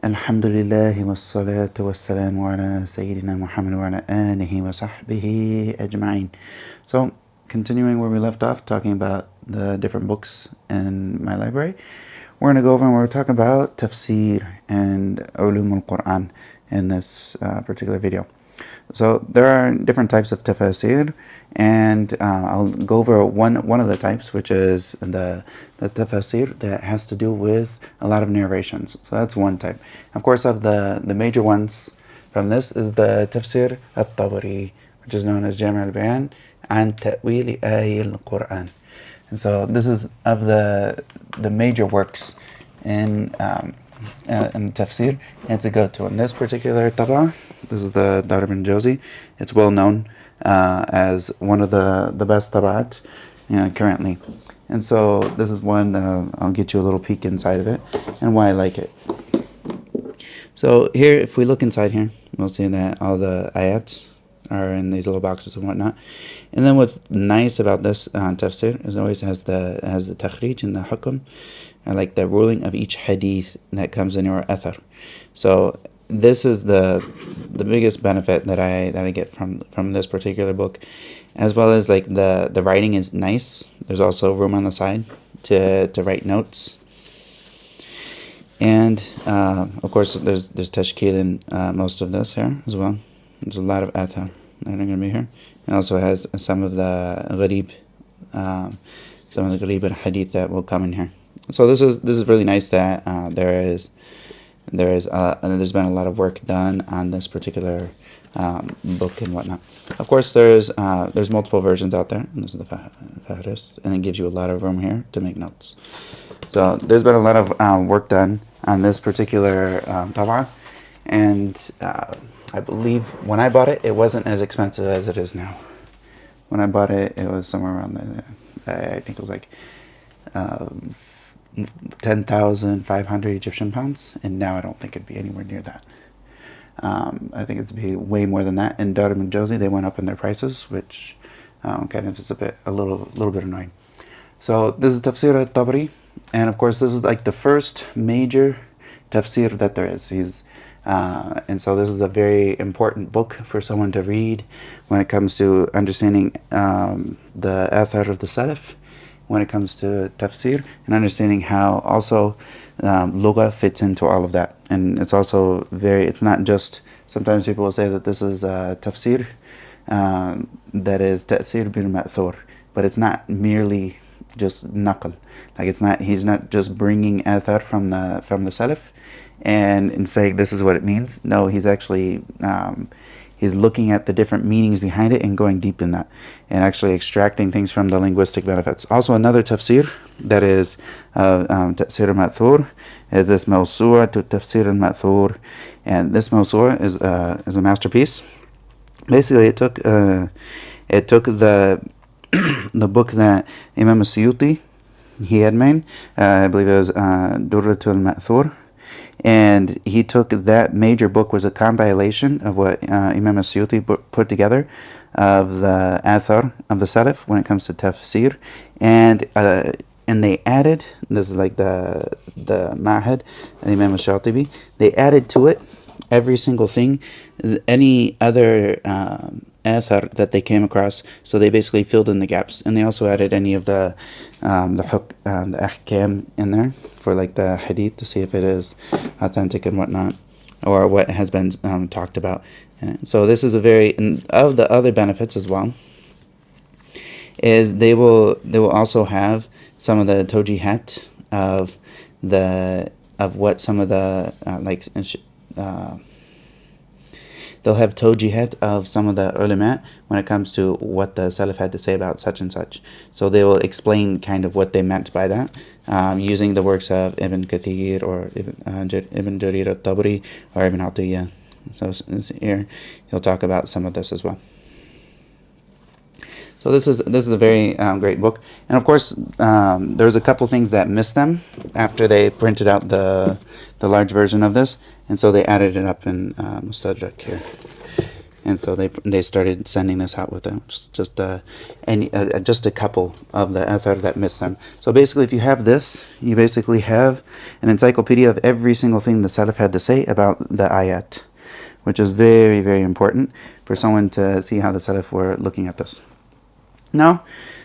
Alhamdulillah wassalatu wassalamu ala Sayyidina Muhammad wa ala alihi wa sahbihi ajma'in. So, continuing where we left off, talking about the different books in my library, we're going to go over and we're talking about Tafsīr and Uloom al-Qur'an in this particular video. So there are different types of tafsir, and I'll go over one of the types, which is the tafsir that has to do with a lot of narrations. So that's one type. Of course, of the major ones from this is the Tafsīr al-Ṭabarī, which is known as Jami' al-Bayan an Ta'wīl al-Qur'ān. And so this is of the major works in Tafsir, and to go to in this particular tabah. This is the Daud ibn Jawzī. It's well known as one of the best tabaat currently. And so this is one that I'll get you a little peek inside of it and why I like it. So here, if we look inside here, we'll see that all the ayats are in these little boxes and whatnot. And then what's nice about this tafsir is it always has the takhrij and the hukm, like the ruling of each hadith that comes in your athar. So this is the biggest benefit that I get from this particular book, as well as like the writing is nice. There's also room on the side to write notes, and of course there's tashkil in most of this here as well. There's a lot of athar that are going to be here. It also has some of the gharib, and hadith that will come in here. So this is really nice that there's been a lot of work done on this particular book and whatnot. Of course, there's multiple versions out there, and this is the Fahris, and it gives you a lot of room here to make notes. So there's been a lot of work done on this particular tabah, and I believe when I bought it, it wasn't as expensive as it is now. When I bought it, it was somewhere around I think it was like 10,500 Egyptian pounds, and now I don't think it'd be anywhere near that. I think it'd be way more than that. In Daud ibn Jawzī, they went up in their prices, which kind of is a little bit annoying. So this is Tafsīr al-Ṭabarī, and of course this is like the first major tafsir that there is. And so this is a very important book for someone to read when it comes to understanding the athar of the Salaf, when it comes to tafsir, and understanding how also lugha fits into all of that. And it's also it's not just, sometimes people will say that this is tafsir that is Tafsīr Ibn Kathīr, but it's not merely just naql. Like he's not just bringing athar from the Salaf and saying this is what it means. No, he's actually he's looking at the different meanings behind it and going deep in that, and actually extracting things from the linguistic benefits. Also, another tafsir that is Tafsīr al-Ma'thūr is this Mawsū'a to Tafsīr al-Ma'thūr, and this Mawsū'a is a masterpiece. Basically, it took the book that Imam al-Suyūṭī he had made. I believe it was Durratul Ma'thūr. And he took that major book, was a compilation of what Imam al-Suyūṭī put together of the athar of the Salaf when it comes to tafsir, and they added, this is like the Ma'had and Imam al-Shawkānī, they added to it every single thing, any other athar that they came across. So they basically filled in the gaps, and they also added any of the ahkam in there for like the hadith to see if it is authentic and whatnot, or what has been talked about. And so this is of the other benefits as well, is they will also have some of the tawjihat of what some of the they'll have tawjihat of some of the ulama when it comes to what the Salaf had to say about such and such. So they will explain kind of what they meant by that, using the works of Ibn Kathīr or Ibn Jarir al-Tabari or Ibn Atiyah. So here he'll talk about some of this as well. So this is a very great book, and of course there's a couple things that missed them after they printed out the large version of this, and so they added it up in Mustadrak here. and so they started sending this out with them. Just a couple of the athar that missed them. So basically, if you have this, you basically have an encyclopedia of every single thing the Salaf had to say about the ayat, which is very, very important for someone to see how the Salaf were looking at this. Now,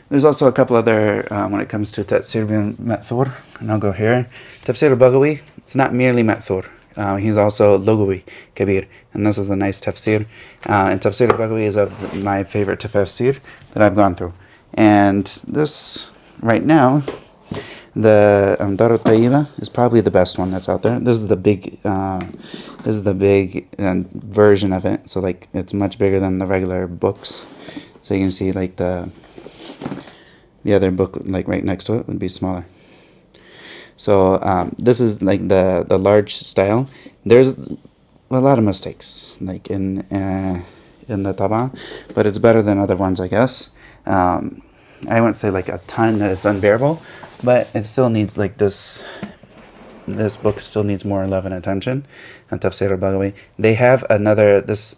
there's also a couple other, when it comes to Tafsīr Ibn Kathīr, and I'll go here. Tafsīr al-Baghawī, it's not merely Ma'thur. He's also Lugawi, Kabir, and this is a nice tafsir. And Tafsīr al-Baghawī is of my favorite tafsir that I've gone through. And this, right now, the Dar al-Tayyibah is probably the best one that's out there. This is the big version of it. So like it's much bigger than the regular books. So you can see like the other book like right next to it would be smaller. So this is like the large style. There's a lot of mistakes like in the tabah, but it's better than other ones, I guess. I wouldn't say like a ton that it's unbearable, but it still needs like this book still needs more love and attention. And Tafsīr al-Baghawī, they have another this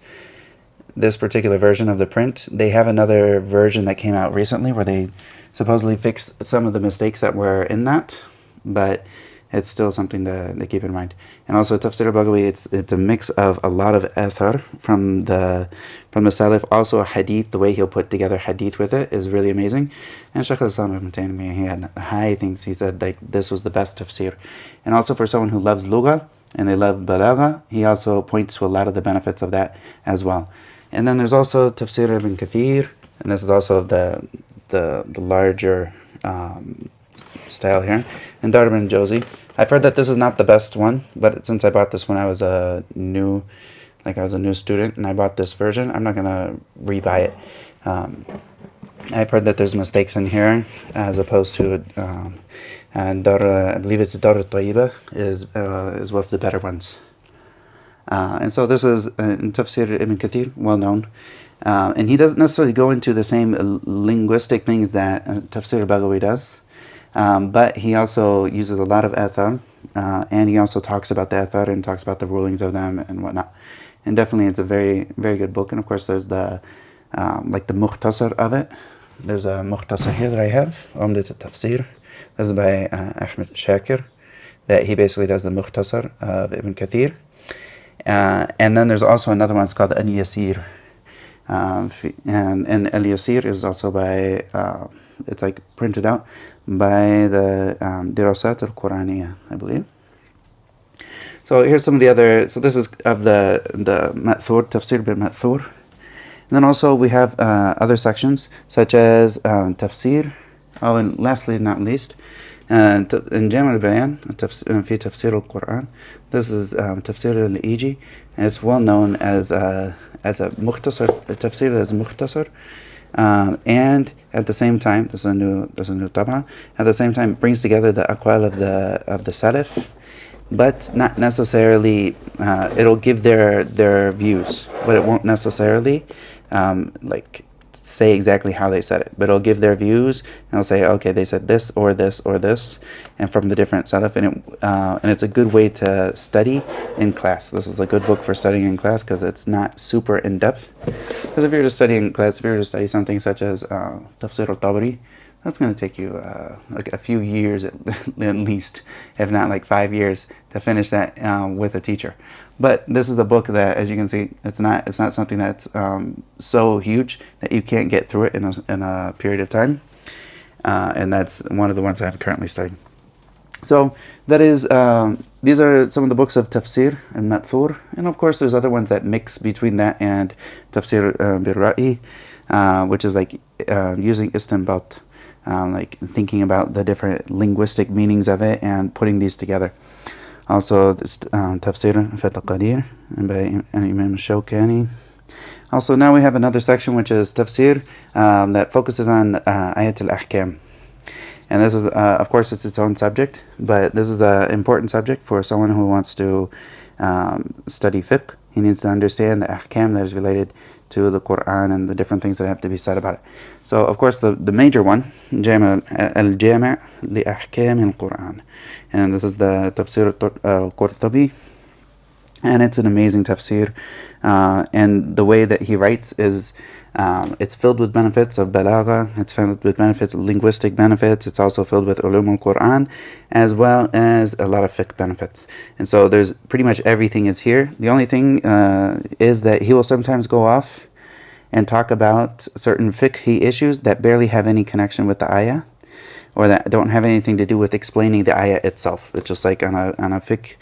particular version of the print. They have another version that came out recently where they supposedly fixed some of the mistakes that were in that, but it's still something to keep in mind. And also Tafsīr al-Baghawī, it's a mix of a lot of athar from the Salaf, also a hadith. The way he'll put together hadith with it is really amazing. And Shaykh al-Islam ibn Taymiyyah, he had high things. He said like this was the best tafsir. And also for someone who loves lugha and they love balagha, he also points to a lot of the benefits of that as well. And then there's also Tafsīr Ibn Kathīr, and this is also the larger style here. And Daud and al-Jawzī. I've heard that this is not the best one, but since I bought this when I was a new student, and I bought this version, I'm not gonna rebuy it. I've heard that there's mistakes in here, as opposed to and I believe it's Dar al-Tayyibah is one of the better ones. And so this is in Tafsīr Ibn Kathīr, well known. And he doesn't necessarily go into the same linguistic things that Tafsīr al-Baghawī does. But he also uses a lot of athar, and he also talks about the athar and talks about the rulings of them and whatnot. And definitely it's a very, very good book. And of course there's the mukhtasar of it. There's a mukhtasar here that I have, Umdat al-Tafsir. This is by Ahmed Shakir, that he basically does the mukhtasar of Ibn Kathīr. And then there's also another one, it's called al-Yasir. And al-Yasir is also by, it's like printed out by the Dirasat al-Qur'aniyya, I believe. So here's some of the other, so this is of the Ma'thur, Tafsīr Ibn Kathīr. And then also we have other sections such as Tafsir, and lastly not least, in Jam' al-Bayan, في تفسير القرآن. This is Tafsir al-Iji, and it's well known as a mukhtasar, a tafsir that's mukhtasar. And at the same time, there's a new tabah. At the same time, it brings together the aqwal of the Salaf, but not necessarily. It'll give their views, but it won't necessarily like say exactly how they said it. But it'll give their views, and it'll say, okay, they said this or this or this, and from the different Salaf, and it's a good way to study in class. This is a good book for studying in class because it's not super in depth. Because if you're to study in class, if you're to study something such as Tafsīr al-Ṭabarī, that's going to take you like a few years at least, if not like 5 years, to finish that with a teacher. But this is a book that, as you can see, it's not something that's so huge that you can't get through it in a period of time. And that's one of the ones I'm currently studying. So that is, these are some of the books of Tafsīr and Ma'thur, and of course there's other ones that mix between that and Tafsīr bil-Ra'ī, which is like using istinbat, like thinking about the different linguistic meanings of it and putting these together. Also this Tafsīr al-Qadir by Imam al-Shawkānī. Also now we have another section which is Tafsir that focuses on ayat al-Ahkam. And this is, of course, it's its own subject, but this is an important subject for someone who wants to study fiqh. He needs to understand the ahkam that is related to the Qur'an and the different things that have to be said about it. So, of course, the major one, al-Jami' li-ahkam al-Qur'an. And this is the Tafsir al-Qurtubi. And it's an amazing tafsir. And the way that he writes is it's filled with benefits of balagha, it's filled with benefits, linguistic benefits, it's also filled with ulum al-Qur'an, as well as a lot of fiqh benefits. And so there's pretty much everything is here. The only thing is that he will sometimes go off and talk about certain fiqhi issues that barely have any connection with the ayah, or that don't have anything to do with explaining the ayah itself. It's just like on a fiqhi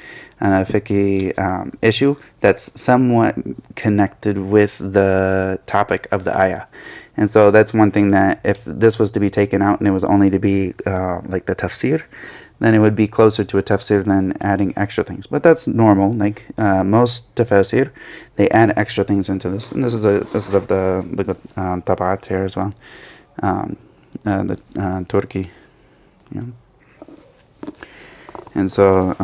issue that's somewhat connected with the topic of the ayah. And so that's one thing that if this was to be taken out and it was only to be like the tafsir, then it would be closer to a tafsir than adding extra things. But that's normal. Like most tafsir, they add extra things into this. And this is of the tab'at here as well, the Turkey. Yeah. And so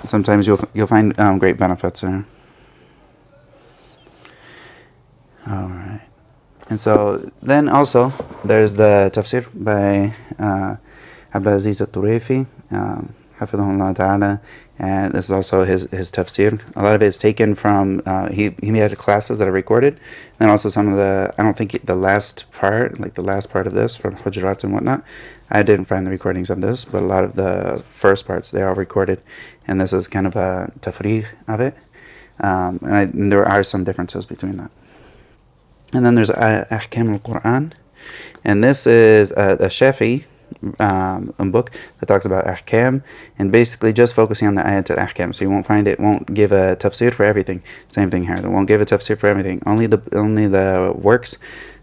sometimes you'll find great benefits there. All right. And so then also there's the tafsir by Abdulaziz al-Turayfi, Hafidhahullah Ta'ala, and this is also his tafsir. A lot of it is taken from, he had classes that are recorded, and also some of the, I don't think the last part of this from Hujurat and whatnot, I didn't find the recordings of this, but a lot of the first parts, they are recorded, and this is kind of a tafrīr of it, and there are some differences between that. And then there's Ahkam al-Qur'an, and this is a Shafi'i book that talks about ahkam and basically just focusing on the ayat al-ahkam. So you won't find it won't give a tafsir for everything. Same thing here. It won't give a tafsir for everything. Only the works,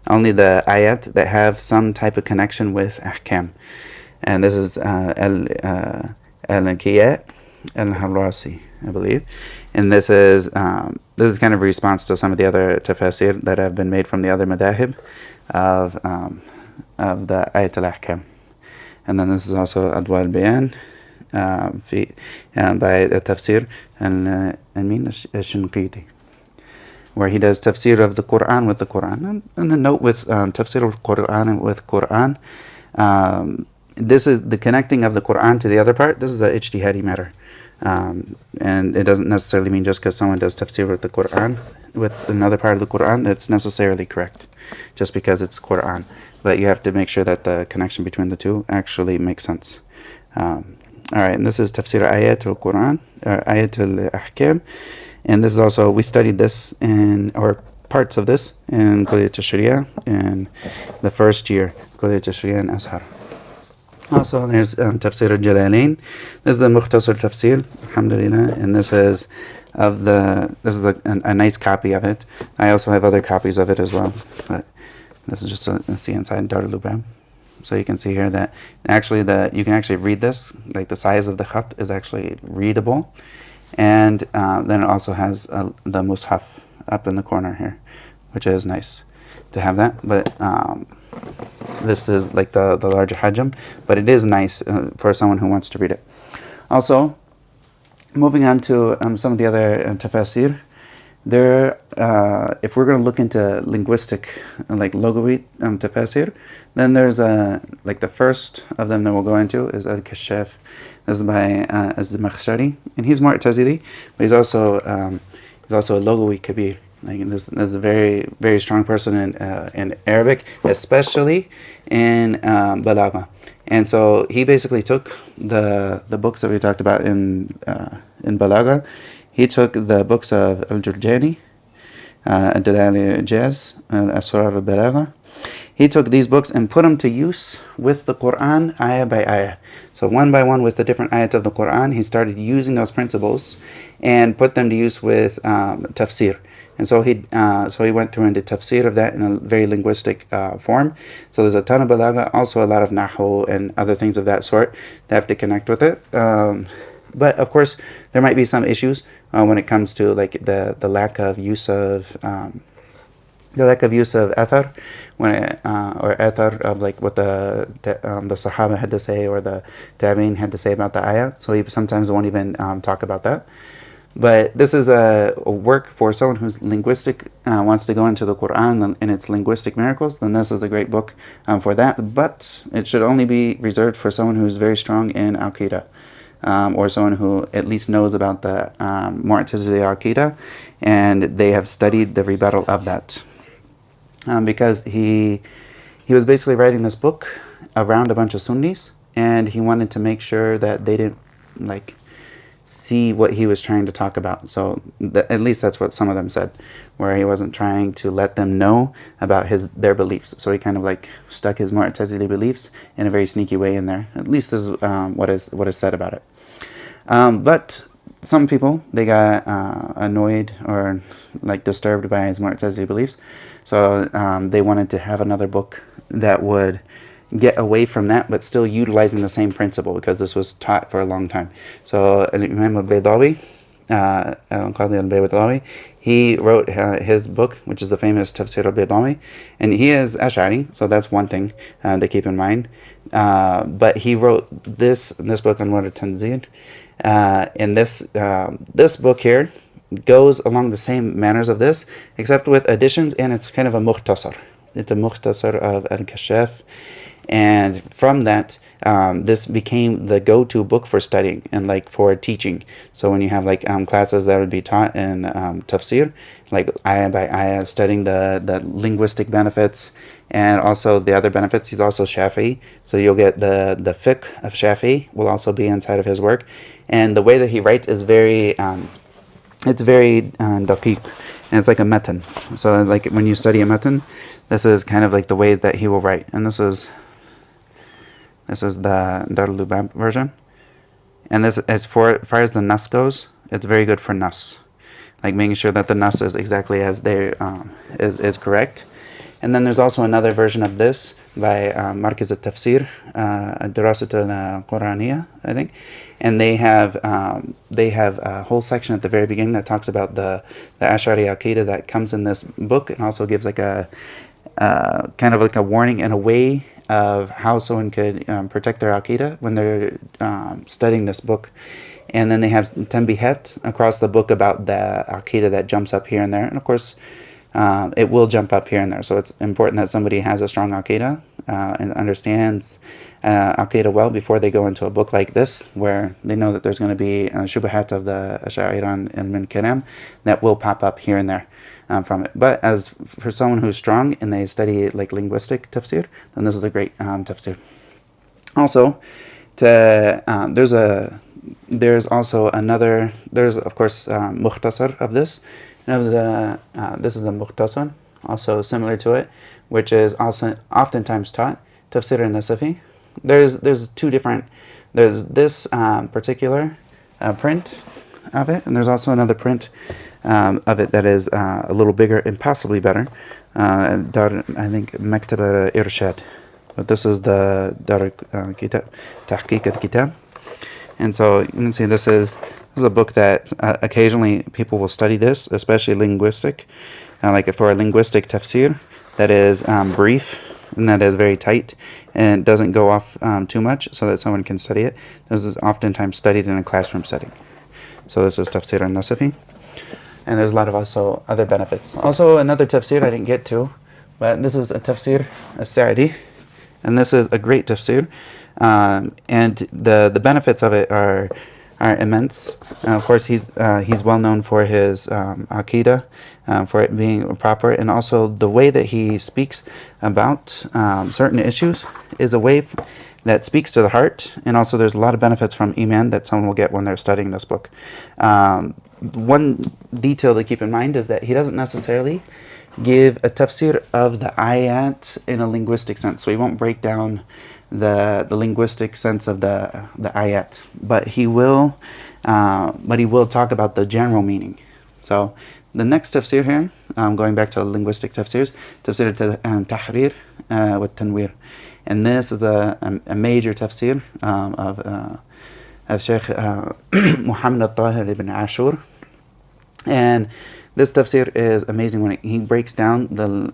only the ayat that have some type of connection with ahkam. And this is al-Qiyat al-Harrasi, I believe. And this is kind of a response to some of the other tafsir that have been made from the other madahib of the ayat al-ahkam. And then this is also Adwa al-Bayan by the Tafsīr al-Suyūṭī, where he does tafsir of the Qur'an with the Qur'an. And a note with tafsir of Qur'an with Qur'an, this is the connecting of the Qur'an to the other part. This is a ijtihadi matter. And it doesn't necessarily mean just because someone does tafsir with the Qur'an, with another part of the Qur'an, it's necessarily correct, just because it's Qur'an. But you have to make sure that the connection between the two actually makes sense. Alright, and this is Tafsir Ayat al-Qur'an, or Ayat al-Ahkam. And this is also, we studied this or parts of this in Kulliyat al-Sharia in the first year, Kulliyat al-Sharia and Ashar. Also, there's Tafsir al-Jalalain. This is the Mukhtasar Tafsir, alhamdulillah, and this is a nice copy of it. I also have other copies of it as well, but this is just a see inside Dar al-Lubab. So you can see here that actually you can actually read this, like the size of the khat is actually readable. And then it also has the mushaf up in the corner here, which is nice to have that. But this is like the larger hajm, but it is nice for someone who wants to read it. Also, moving on to some of the other tafsir. There, if we're going to look into linguistic, like Lughawi tafsir, then there's like the first of them that we'll go into is al-Kashaf. This is by az-Zamakhshari, and he's Mu'tazili, but he's also a Lughawi kabir. Like this is a very, very strong person in Arabic, especially in Balagha. And so he basically took the books that we talked about in Balagha. He took the books of al-Jurjani, al-Dalal al-Ijaz, al-Asrar al-Balagha. He took these books and put them to use with the Qur'an, ayah by ayah. So one by one with the different ayat of the Qur'an, he started using those principles and put them to use with tafsir. And so he went through and did tafsir of that in a very linguistic form. So there's a ton of balagha, also a lot of nahu and other things of that sort that have to connect with it. But of course, there might be some issues when it comes to like the lack of use of athar, or athar of like what the Sahaba had to say or the Tabi'in had to say about the ayah. So he sometimes won't even talk about that. But this is a work for someone who's linguistic, wants to go into the Qur'an and its linguistic miracles, then this is a great book for that. But it should only be reserved for someone who's very strong in Aqidah. or someone who at least knows about the Mu'tazili Aqidah, and they have studied the rebuttal of that. Because he was basically writing this book around a bunch of Sunnis, and he wanted to make sure that they didn't see what he was trying to talk about. So at least that's what some of them said, where he wasn't trying to let them know about their beliefs. So he kind of stuck his Mu'tazili beliefs in a very sneaky way in there. At least this is what is said about it. But some people, they got annoyed or disturbed by his Mu'tazili beliefs. So they wanted to have another book that would get away from that, but still utilizing the same principle, because this was taught for a long time. So Imam al-Baghawī, al-Baghawī, he wrote his book, which is the famous Tafsīr al-Baghawī, and he is Ash'ari, so that's one thing to keep in mind. But he wrote this book on al-Tanwīr, and this book here goes along the same manners of this, except with additions, and it's kind of a mukhtasar. It's a mukhtasar of al-Kashaf. And from that, this became the go-to book for studying and for teaching. So when you have classes that would be taught in Tafsir, ayah by ayah, studying the linguistic benefits and also the other benefits. He's also Shafi'i, so you'll get the fiqh of Shafi'i will also be inside of his work. And the way that he writes is very daqiq, and it's like a matan. So when you study a matan, this is kind of the way that he will write. And this is the Darul version, and this, as far as the nas goes, it's very good for nas, making sure that the nas is exactly as they is correct. And then there's also another version of this by Markaz al-Tafsir, al-Dirasat al-Qur'aniyya, I think, and they have a whole section at the very beginning that talks about the Ash'ari Aqidah that comes in this book, and also gives a kind of a warning and a way of how someone could protect their Aqidah when they're studying this book. And then they have tanbihat across the book about the Aqidah that jumps up here and there. And of course, it will jump up here and there. So it's important that somebody has a strong Aqidah and understands Aqidah well before they go into a book like this, where they know that there's going to be shubahat of the Ash'ari and min kalam that will pop up here and there. From it. But as for someone who's strong and they study linguistic tafsir, then this is a great tafsir. Also, there's of course mukhtasar of this. This is the mukhtasar, also similar to it, which is also oftentimes taught, Tafsīr al-Nasafi. There's two different. There's this particular print of it, and there's also another print of it that is a little bigger and possibly better. I think Maktab Irshad, but this is the Kitab Tahqiq al-Kitab. And so you can see this is a book that occasionally people will study this, especially linguistic, for a linguistic tafsir that is brief and that is very tight and doesn't go off too much, so that someone can study it. This is oftentimes studied in a classroom setting. So this is Tafsīr al-Nasafi. And there's a lot of also other benefits. Also another tafsir I didn't get to, but this is a Tafsīr al-Sa'di, and this is a great tafsir, and the benefits of it are immense. Of course, he's well known for his aqidah, for it being proper, and also the way that he speaks about certain issues is a way that speaks to the heart. And also there's a lot of benefits from iman that someone will get when they're studying this book. One detail to keep in mind is that he doesn't necessarily give a tafsir of the ayat in a linguistic sense. So he won't break down the linguistic sense of the ayat, but he will talk about the general meaning. So the next tafsir here, going back to linguistic tafsirs, Tafsīr al-Tahrīr with al-Tanwīr, and this is a major tafsir of Sheikh Muhammad al-Tahir ibn ʿAshūr. And this tafsir is amazing when he breaks down the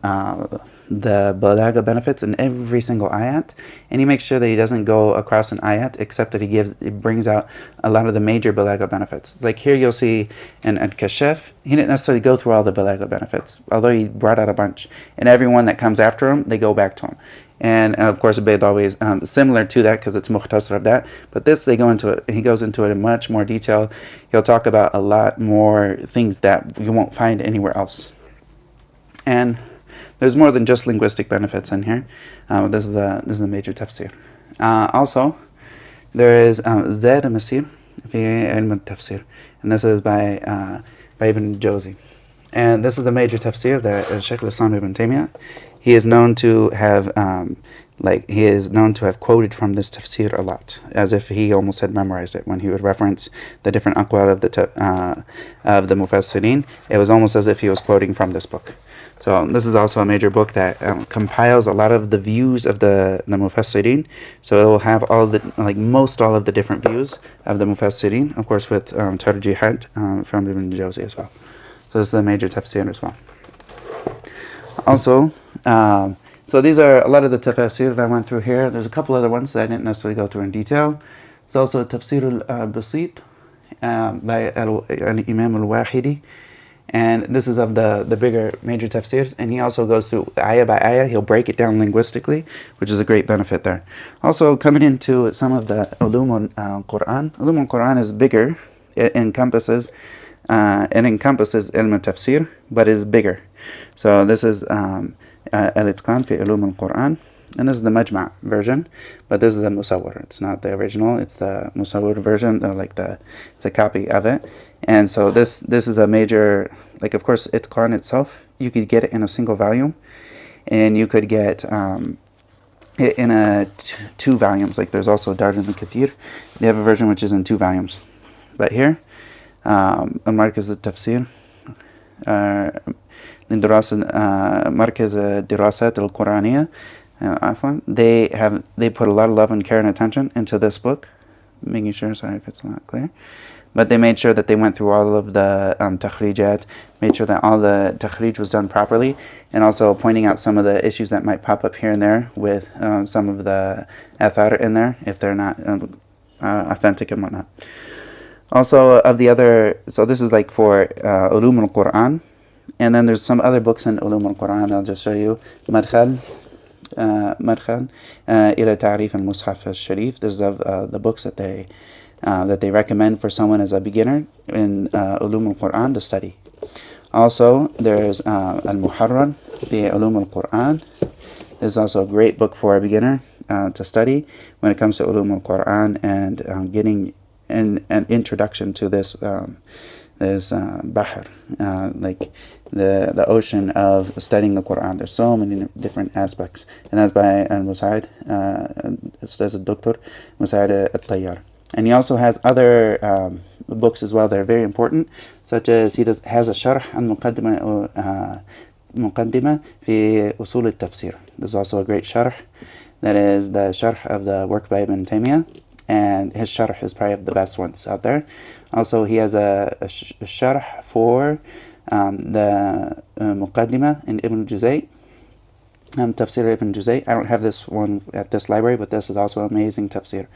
balagha benefits in every single ayat, and he makes sure that he doesn't go across an ayat except that he brings out a lot of the major balagha benefits. Like here you'll see in al-Kashaf, he didn't necessarily go through all the balagha benefits, although he brought out a bunch, and everyone that comes after him, they go back to him. And of course, al-Baghawī is similar to that because it's mukhtasar of that. But this, he goes into it in much more detail. He'll talk about a lot more things that you won't find anywhere else. And there's more than just linguistic benefits in here. This is a major tafsir. Also, there is Zayd al-Masīr fi ilm al-Tafsir, and this is by Ibn al-Jawzī. And this is a major tafsir that Shaykh al-Islam Ibn Taymiyyah, he is known to have quoted from this tafsir a lot, as if he almost had memorized it. When he would reference the different aqwal of the mufassirin, it was almost as if he was quoting from this book. So this is also a major book that compiles a lot of the views of the mufassirin. So it will have all of the different views of the mufassirin, of course with tarjihat from Ibn Jawzi as well. So this is a major tafsir as well. Also, so these are a lot of the tafsir that I went through here. There's a couple other ones that I didn't necessarily go through in detail. There's also Tafsīr al-Basīt by al-Imam al-Wāḥidī. And this is of the bigger major tafsirs, and he also goes through ayah by ayah. He'll break it down linguistically, which is a great benefit there. Also, coming into some of the Uloom al-Qur'an. Uloom al-Qur'an is bigger. It encompasses ilm tafsir, but is bigger. So this is al-Itqān fi Uloom al-Qur'an, and this is the Majma' version, but this is the Musawwar. It's not the original, it's the Musawwar version, it's a copy of it. And so this is a major, of course, Itqān itself, you could get it in a single volume, and you could get it in two volumes. There's also Daud Ibn Kathīr. They have a version which is in 2 volumes. But here, al-Markaz al-Tafsir, Markaz al-Dirāsāt al-Qur'aniyya, they put a lot of love and care and attention into this book, making sure, sorry if it's not clear, but they made sure that they went through all of the takhrijat, made sure that all the takhrij was done properly, and also pointing out some of the issues that might pop up here and there with some of the athar in there, if they're not authentic and whatnot. Also, so this is for Uloom al-Qur'an, and then there's some other books in Uloom al-Qur'an. I'll just show you. مدخل إلى تعريف المصحف الشريف. This is of the books that they recommend for someone as a beginner in Uloom al-Qur'an to study. Also, there's al-Muharrar fi Uloom al-Qur'an. This is also a great book for a beginner to study when it comes to Uloom al-Qur'an and getting an introduction to this bahr, the ocean of studying the Qur'an. There's so many different aspects, and that's by al-Musa'id, it's a Dr. Musa'id al-Tayyar. And he also has other books as well that are very important, such as he has a sharh al-Muqaddimah fi usul al-Tafsir. There's also a great sharh, that is the sharh of the work by Ibn Taymiyyah, and his sharh is probably the best ones out there. Also, he has a sharh for the Muqaddimah in Ibn Juzay, Tafsīr Ibn Juzay. I don't have this one at this library, but this is also amazing tafsir.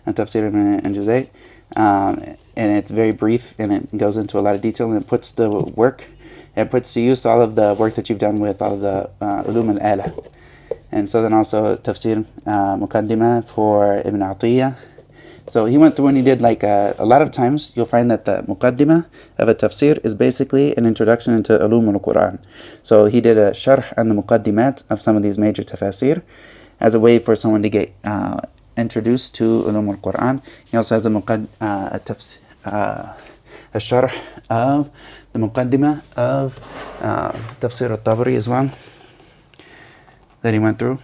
Tafsīr Ibn Juzay, and it's very brief, and it goes into a lot of detail, and it puts to use all of the work that you've done with all of the Uloom al-Ala. And so then also Tafsir Muqaddimah for Ibn Atiyah. So he went through and he did a lot of times you'll find that the Muqaddimah of a tafsir is basically an introduction into Uloom al-Qur'an. So he did a sharh and the Muqaddimat of some of these major tafsir as a way for someone to get introduced to Uloom al-Qur'an. He also has a sharh of the Muqaddimah of Tafsīr al-Ṭabarī as well, that he went through.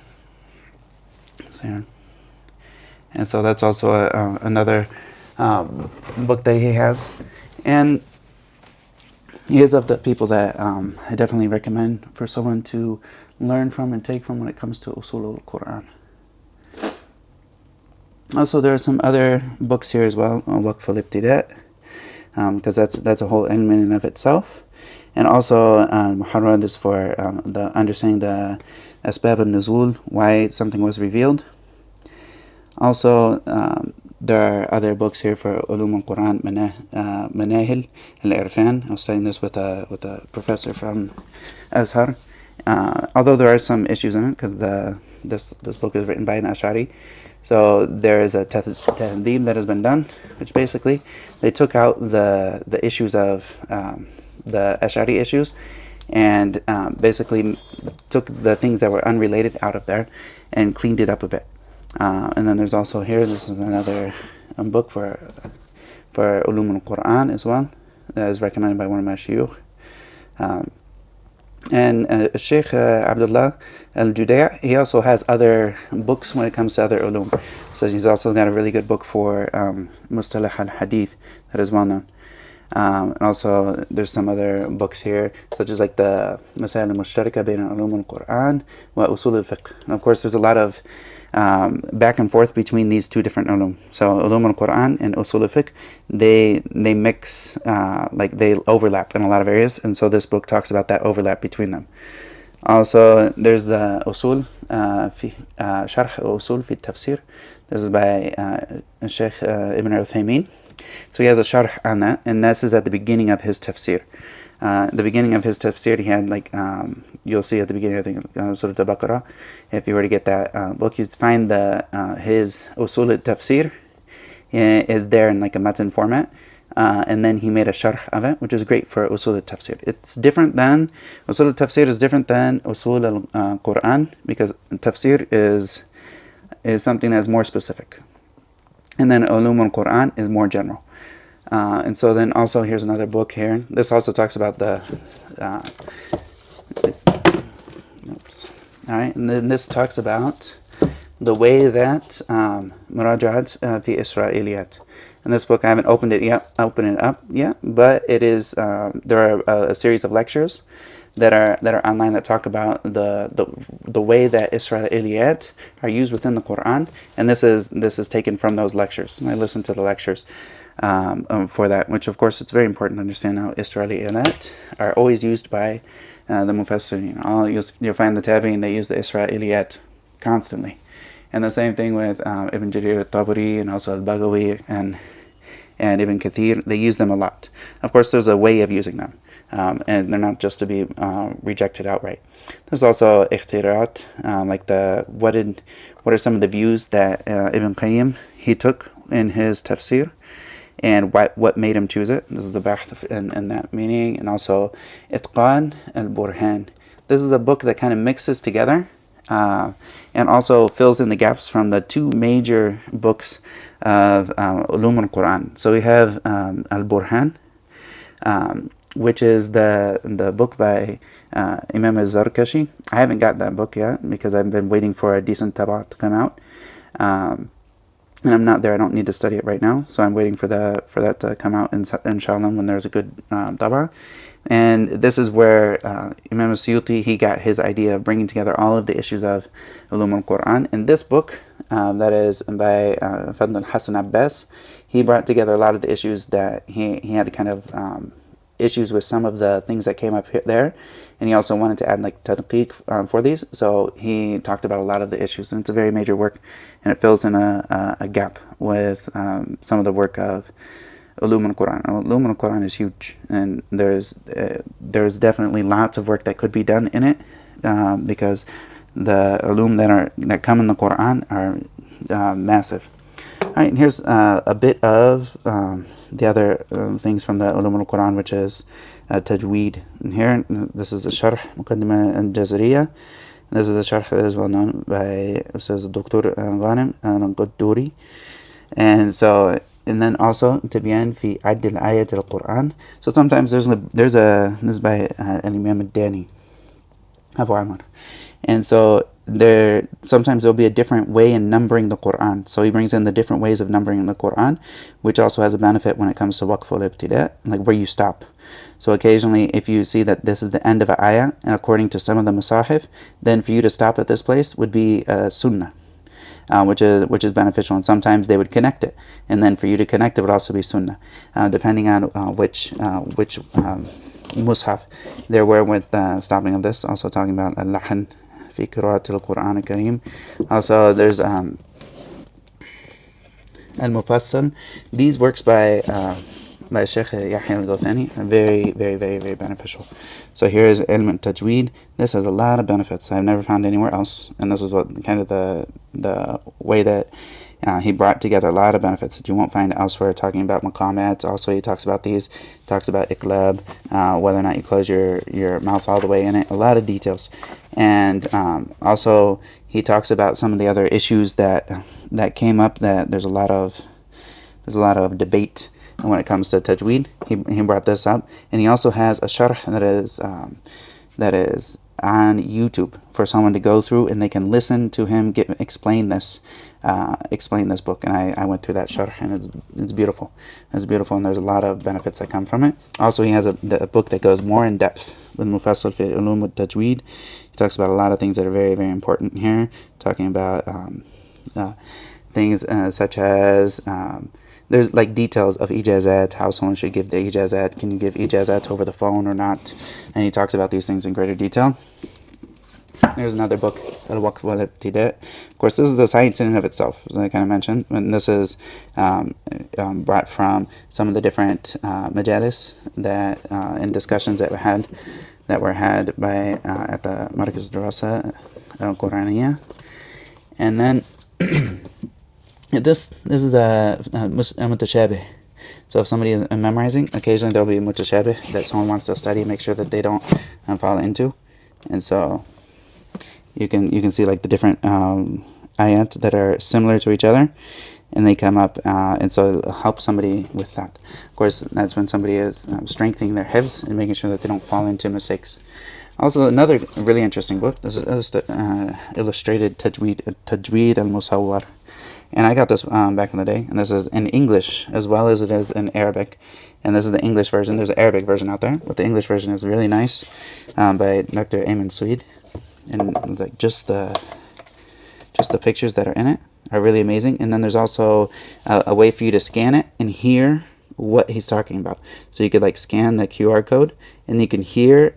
And so that's also another book that he has. And he is of the people that I definitely recommend for someone to learn from and take from when it comes to usul al-Qur'an. Also, there are some other books here as well, Waqf al-Ibtida', because that's a whole ilm in and of itself. And also, Muharrar is for the understanding the asbāb al-nuzūl, why something was revealed. Also, there are other books here for Uloom al-Qur'an, Manāhil al-Irfān. I was studying this with a professor from Azhar, Although there are some issues in it, because this book is written by an Ash'ari, so there is a tahdhib that has been done, which basically they took out the issues of the Ash'ari issues, and basically took the things that were unrelated out of there and cleaned it up a bit. And then there's also here, this is another book for Uloom al-Qur'an as well, that is recommended by one of my shuyukh. And Sheikh Abdullah al-Judai', he also has other books when it comes to other ulum. So he's also got a really good book for Mustalah al-Hadith that is well known. And also there's some other books here, such as like the Masail al-Mushtarika bayn al-Ulum al-Qur'an wa usul al-Fiqh. And of course there's a lot of back and forth between these two different ulum. So Ulum al-Qur'an and usul al-Fiqh, they mix, like they overlap in a lot of areas, and so this book talks about that overlap between them. Also there's the usul sharh usul fi tafsir. This is by Sheikh Ibn Uthaymin. So he has a sharh on that, and this is at the beginning of his tafsir. The beginning of his tafsir, he had like, you'll see at the beginning, I think, Surah al-Baqarah. If you were to get that book, you'd find his usul al-Tafsir is there in like a matan format. And then he made a sharh of it, which is great for usul al-Tafsir. It's different than, usul al-Tafsir is different than usul al-Qur'an, because tafsir is something that's more specific. And then Ulum al-Qur'an is more general. And so then also here's another book here. This also talks about alright, and then this talks about the way that muraja'at fi Isra'iliyat. And this book, I haven't opened it up yet, but it is, there are a series of lectures that are online that talk about the way that Isra'iliyat are used within the Qur'an, and this is taken from those lectures. I listened to the lectures for that, which of course it's very important to understand how Isra'iliyat are always used by the Mufassirin. You'll find the Tabi'in, they use the Isra'iliyat constantly, and the same thing with Ibn Jarir al-Ṭabarī and also al-Baghawī and Ibn Kathīr. They use them a lot. Of course, there's a way of using them. And they're not just to be rejected outright. There's also qirā't, like what are some of the views that Ibn Qayyim he took in his tafsir, and what made him choose it. This is the bahth in that meaning, and also Itqān al-Burhan. This is a book that kind of mixes together and also fills in the gaps from the two major books of Uloom al-Qur'an. So we have al-Burhan, which is the book by Imam al-Zarkashi. I haven't got that book yet because I've been waiting for a decent tabah to come out, and I'm not there. I don't need to study it right now, so I'm waiting for that to come out inshallah when there's a good tabah. And this is where Imam al-Suyūṭī, he got his idea of bringing together all of the issues of Ulum al-Qur'an. In this book, that is by Fadl al-Hasan Abbas, he brought together a lot of the issues that he had kind of issues with some of the things that came up there, and he also wanted to add like tadqiq for these, so he talked about a lot of the issues, and it's a very major work, and it fills in a gap with some of the work of Ulum al-Qur'an. Ulum al-Qur'an is huge, and there's definitely lots of work that could be done in it, because the ulum that come in the Qur'an are massive. Alright, and here's a bit of the other things from the Ulum al-Qur'an, which is tajweed. And here, this is a sharh, Muqaddimah al-Jazariyah. This is a sharh that is well known by Dr. Ghanim al-Qadduri. And then also Tibyan fi Add al-Ayat al-Qur'an. So sometimes this is by al-Imam al-Dani, Abu Amr. And so sometimes there'll be a different way in numbering the Qur'an. So he brings in the different ways of numbering the Qur'an, which also has a benefit when it comes to waqf al-ibtida', like where you stop. So occasionally, if you see that this is the end of an ayah, and according to some of the masahif, then for you to stop at this place would be sunnah, which is beneficial. And sometimes they would connect it, and then for you to connect it would also be sunnah, depending on which mushaf there were with stopping of this. Also talking about al-lahan fi qirā't al-Qur'an al-Karim. Also there's al-Mufassal. These works by by Sheikh Yahya al-Ghawthani are very, very, very, very beneficial. So here is ilm al-tajweed. This has a lot of benefits I've never found anywhere else, and this is what kind of the way that he brought together a lot of benefits that you won't find elsewhere, talking about maqamats. Also, he talks about these, talks about iqlab, whether or not you close your mouth all the way in it, a lot of details. And also, he talks about some of the other issues that came up, that there's a lot of debate when it comes to tajweed. He brought this up, and he also has a sharh that is on YouTube for someone to go through, and they can listen to him explain this book. And I went through that sharh, and it's beautiful. It's beautiful, and there's a lot of benefits that come from it. Also, he has a book that goes more in depth with Mufassal fi Uloom al-Tajweed. He talks about a lot of things that are very, very important here, talking about things such as there's like details of ijazat, how someone should give the ijazat, can you give ijazat over the phone or not, and he talks about these things in greater detail. There's another book, al-Waqf wal-Ibtida'. Of course, this is the science in and of itself, as I kind of mentioned, and this is brought from some of the different majalis that and discussions that were had by at the Markaz Dirasa al-Qur'aniyya. And then this is the mutashabih. So if somebody is memorizing, occasionally there'll be mutashabih that someone wants to study, make sure that they don't fall into. And so you can see like the different ayat that are similar to each other, and they come up, and so it'll help somebody with that. Of course, that's when somebody is strengthening their hifz and making sure that they don't fall into mistakes. Also, another really interesting book, this is illustrated Tajweed al-Musawwar. And I got this back in the day, and this is in English as well as it is in Arabic. And this is the English version. There's an Arabic version out there, but the English version is really nice, by Dr. Ayman Sweed. And like just the pictures that are in it are really amazing. And then there's also a way for you to scan it and hear what he's talking about. So you could like scan the QR code, and you can hear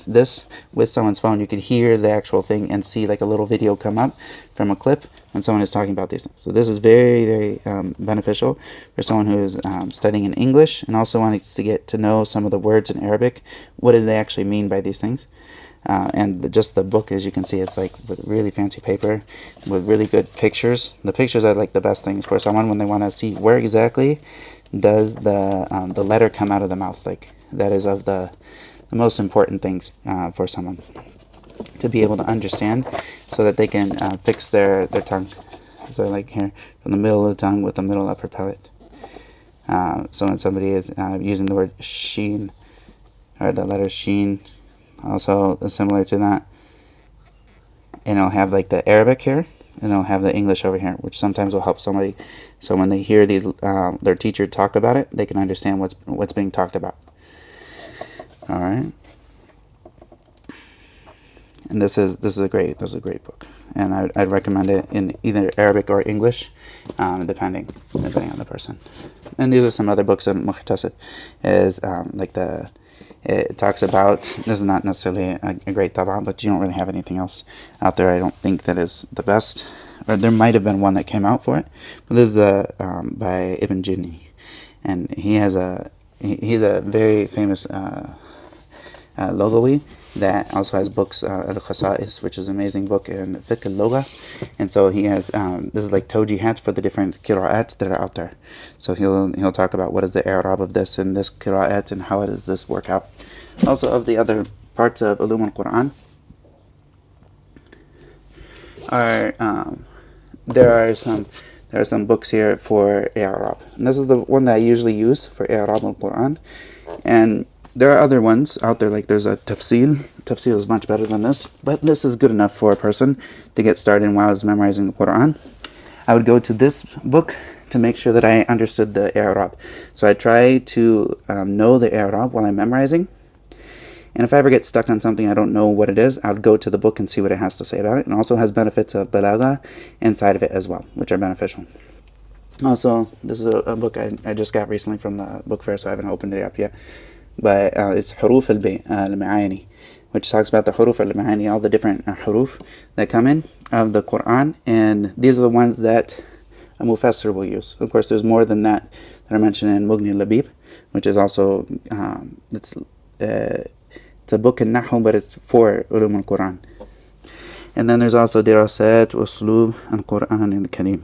this with someone's phone. You could hear the actual thing and see like a little video come up from a clip when someone is talking about these things. So this is very, very beneficial for someone who is studying in English and also wants to get to know some of the words in Arabic. What do they actually mean by these things? And just the book, as you can see, it's like with really fancy paper with really good pictures. The pictures are like the best things for someone when they want to see where exactly does the letter come out of the mouth. Like that is of the most important things for someone to be able to understand, so that they can fix their tongue. So like here, from the middle of the tongue with the middle upper palate. So when somebody is using the word sheen, or the letter sheen, also similar to that, and it'll have like the Arabic here, and it'll have the English over here, which sometimes will help somebody. So when they hear these their teacher talk about it, they can understand what's being talked about. All right. And this is a great book, and I'd recommend it in either Arabic or English, depending on the person. And these are some other books in Mukhtasar, is it talks about, this is not necessarily a great tabah, but you don't really have anything else out there, I don't think, that is the best. Or there might have been one that came out for it, but this is by Ibn Jinni, and he's a very famous Lughawi that also has books, al-Qasa'is, which is an amazing book in fiqh al-lugha. And so he has this is like tawjihat for the different qirā't that are out there. So he'll talk about what is the i'rab of this and this qirā't, and how does this work out. Also, of the other parts of Uloom al-Qur'an there are some books here for i'rab. And this is the one that I usually use for i'rab al-Qur'an. And there are other ones out there, like there's a Tafsīr. Tafsīr is much better than this, but this is good enough for a person to get started while he's memorizing the Qur'an. I would go to this book to make sure that I understood the i'rab. So I try to know the i'rab while I'm memorizing. And if I ever get stuck on something I don't know what it is, I would go to the book and see what it has to say about it. And also has benefits of balagha inside of it as well, which are beneficial. Also, this is a book I just got recently from the book fair, so I haven't opened it up yet. But it's huruf al-ma'ani, which talks about the huruf al-ma'ani, all the different huruf that come in of the Qur'an, and these are the ones that a mufassir will use. Of course, there's more than that are mentioned in Mughni al-Labib, which is also it's a book in Nahu, but it's for Uloom al-Qur'an. And then there's also Dirasat Usloob al-Qur'an al-Karim.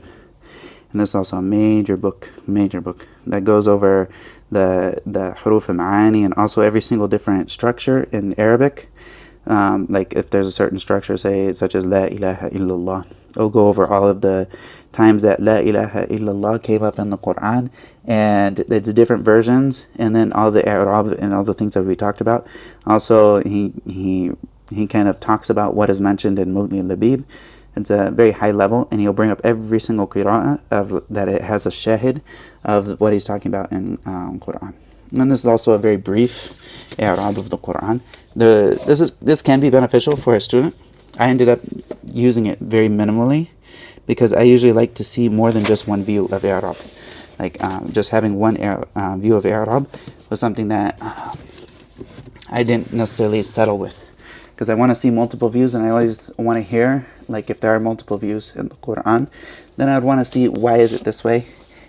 And this is also a major book that goes over the huruf al-ma'ani and also every single different structure in Arabic. Like if there's a certain structure, say such as La ilaha illallah, it'll go over all of the times that La ilaha illallah came up in the Qur'an, and it's different versions, and then all the i'rab and all the things that we talked about. Also, he kind of talks about what is mentioned in Mughni al-Labib. It's a very high level, and he'll bring up every single qirā'a of that it has a shahid of what he's talking about in Qur'an. And this is also a very brief i'rab of the Qur'an. This can be beneficial for a student. I ended up using it very minimally because I usually like to see more than just one view of i'rab. Like just having one view of i'rab was something that I didn't necessarily settle with, because I want to see multiple views, and I always want to hear, like, if there are multiple views in the Qur'an, then I would want to see why is it this way,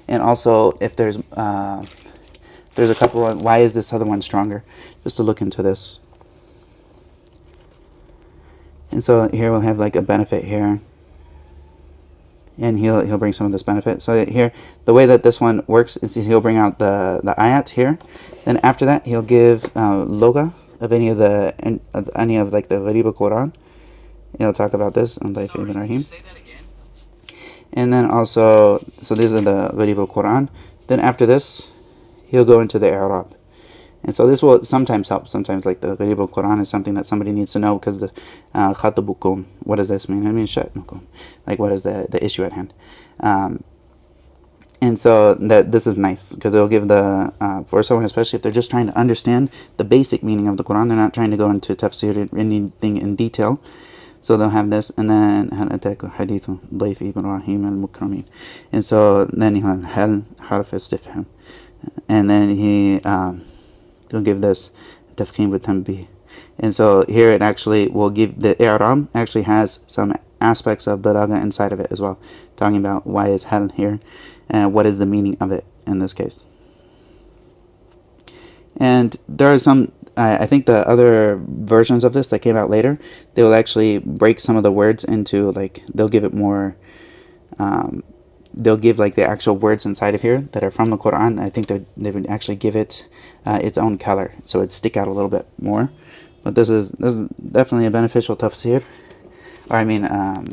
and also if there's a couple of why is this other one stronger, just to look into this. And so here we'll have like a benefit here, and he'll bring some of this benefit. So here, the way that this one works is he'll bring out the ayat here, then after that he'll give loga of any of like the Gharib al-Quran. He'll talk about this on Dayf Ibn Rahim. And then also, so these are the Gharib al-Quran. Then after this, he'll go into the i'rab. And so this will sometimes help. Sometimes, like the Gharib al-Quran is something that somebody needs to know, because the khatabukum, what does this mean? I mean sha'nukum, like what is the issue at hand. And so this is nice, because it'll give for someone, especially if they're just trying to understand the basic meaning of the Quran, they're not trying to go into tafsir anything in detail. So they'll have this, and then هل أتاك حديث ضيف إبراهيم المكرمين. And so then he'll have هل حرف استفهام, and then he'll give this tafkhim with tanbih. And so here it actually will give the i'rab actually has some aspects of balagha inside of it as well, talking about why is hal here and what is the meaning of it in this case. And there are some, I think the other versions of this that came out later, they will actually break some of the words into, like, they'll give it more, they'll give like the actual words inside of here that are from the Quran. I think they would actually give it its own color, so it'd stick out a little bit more. But this is definitely a beneficial tafsir, or I mean,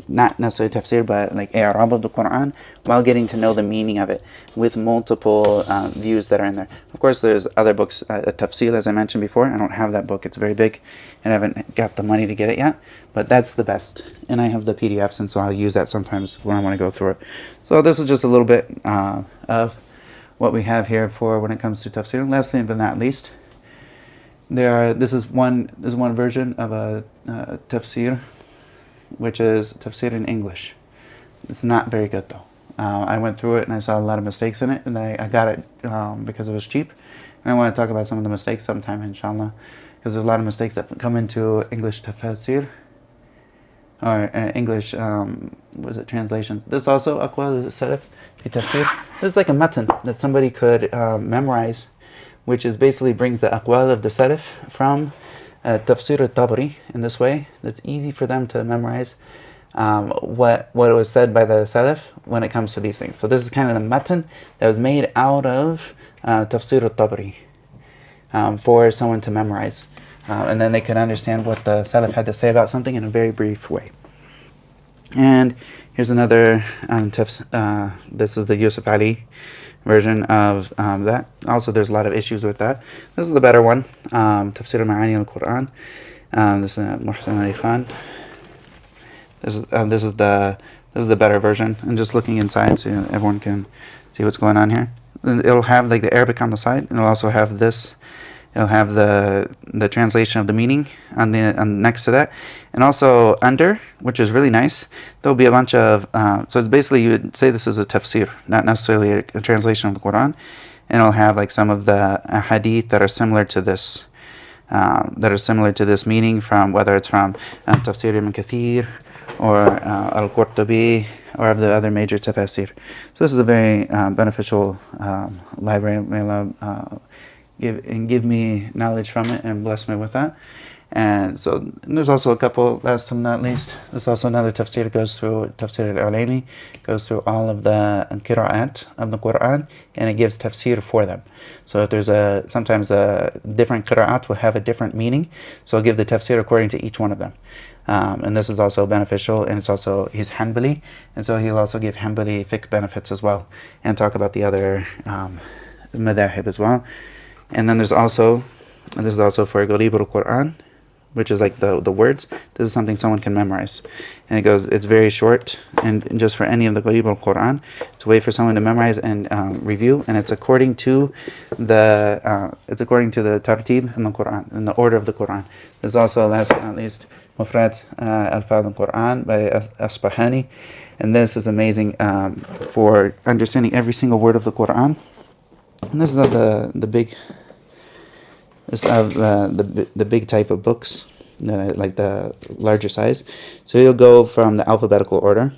not necessarily tafsir, but like i'rab of the Quran, while getting to know the meaning of it with multiple views that are in there. Of course, there's other books, Tafsīr, as I mentioned before. I don't have that book; it's very big, and I haven't got the money to get it yet. But that's the best, and I have the PDFs, and so I'll use that sometimes when I want to go through it. So this is just a little bit of what we have here for when it comes to tafsir. Lastly, but not least, this is one version of a tafsir, which is tafsir in English. It's not very good though. I went through it and I saw a lot of mistakes in it, and I got it because it was cheap. And I want to talk about some of the mistakes sometime, inshallah, because there's a lot of mistakes that come into English tafsir, or English, translations. This also, aqwal al-salaf fi tafsir. This is like a matan that somebody could memorize, which is basically brings the aqwal of the salaf from Tafsīr al-Ṭabarī in this way. That's easy for them to memorize what was said by the salaf when it comes to these things. So this is kind of the matan that was made out of Tafsīr al-Ṭabarī for someone to memorize. And then they could understand what the salaf had to say about something in a very brief way. And here's another this is the Yusuf Ali version of that. Also, there's a lot of issues with that. This is the better one, Tafsīr al-Ma'ani al-Qur'an. This is Muhsin Ali Khan. This is the better version. And just looking inside so everyone can see what's going on here. It'll have like the Arabic on the side, and it'll also have this. It'll have the translation of the meaning on next to that, and also under, which is really nice. There'll be a bunch of so it's basically, you would say this is a tafsir, not necessarily a translation of the Quran, and it'll have like some of the hadith that are similar to this meaning, from whether it's from Tafsīr Ibn Kathīr or al-Qur'ān, or of the other major tafsir. So this is a very beneficial library. May Allah give me knowledge from it and bless me with that. And so there's also a couple, last but not least, there's also another tafsir that goes through Tafsīr al-Uloom, goes through all of the qirāʻāt of the Qur'an, and it gives tafsir for them. So if there's sometimes a different qirāʻāt will have a different meaning, so I'll give the tafsir according to each one of them. And this is also beneficial, and it's also, he's Hanbali, and so he'll also give Hanbali fiqh benefits as well, and talk about the other madhahib as well. And then there's also, and this is also for Gharīb al-Qur'an, which is like the words. This is something someone can memorize. And it goes, it's very short, and just for any of the Gharīb al-Qur'an, it's a way for someone to memorize and review, and it's according to the tartib in the Qur'an, in the order of the Qur'an. There's also, last but not least, Mufrad al-Qur'an by al-Asbāb, and this is amazing for understanding every single word of the Qur'an. And this is of the big type of books, like the larger size. So he'll go from the alphabetical order,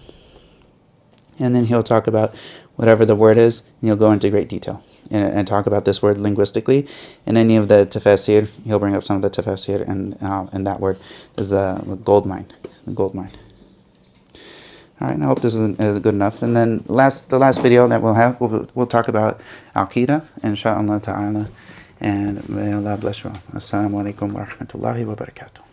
and then he'll talk about whatever the word is, and he'll go into great detail and talk about this word linguistically. In any of the tafsir, he'll bring up some of the tafsir, and that word is a gold mine. The gold mine. All right, I hope this is good enough. And then the last video that we'll have, we'll talk about Aqidah, inshaAllah ta'ala. And may Allah bless you all. Assalamu alaikum wa rahmatullahi wa barakatuh.